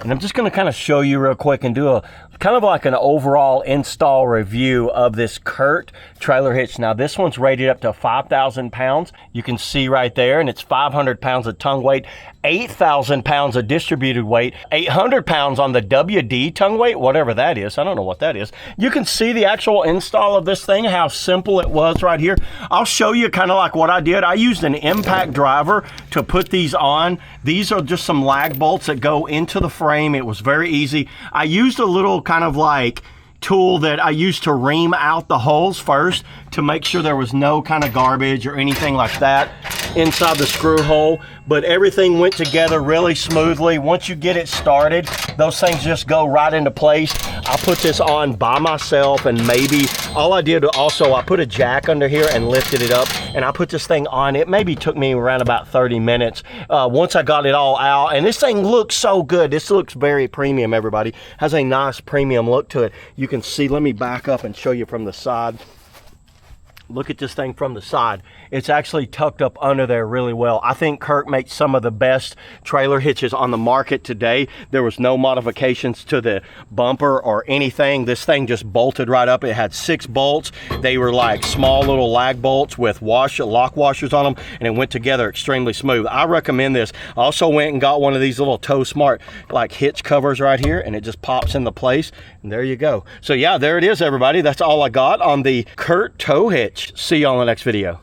And I'm just gonna kind of show you real quick and do a kind of like an overall install review of this CURT trailer hitch. Now this one's rated up to 5,000 pounds. You can see right there, and it's 500 pounds of tongue weight, 8,000 pounds of distributed weight, 800 pounds on the WD tongue weight, whatever that is. I don't know what that is. You can see the actual install of this thing, how simple it was right here. I'll show you kind of like what I did. I used an impact driver to put these on. These are just some lag bolts that go into the frame. It was very easy. I used a little kind of like tool that I used to ream out the holes first to make sure there was no kind of garbage or anything like that inside the screw hole, but everything went together really smoothly. Once you get it started, those things just go right into place. I put this on by myself, and maybe all I did also, I put a jack under here and lifted it up, and I put this thing on. It maybe took me around about 30 minutes once I got it all out, and this thing looks so good. This looks very premium, everybody. Has a nice premium look to it. You can see, let me back up and show you from the side. Look at this thing from the side. It's actually tucked up under there really well. I think CURT makes some of the best trailer hitches on the market today. There was no modifications to the bumper or anything. This thing just bolted right up. It had 6 bolts. They were like small little lag bolts with lock washers on them, and it went together extremely smooth. I recommend this. I also went and got one of these little Toe Smart like hitch covers right here, and it just pops into place, and there you go. So yeah, there it is, everybody. That's all I got on the CURT tow hitch. See you on the next video.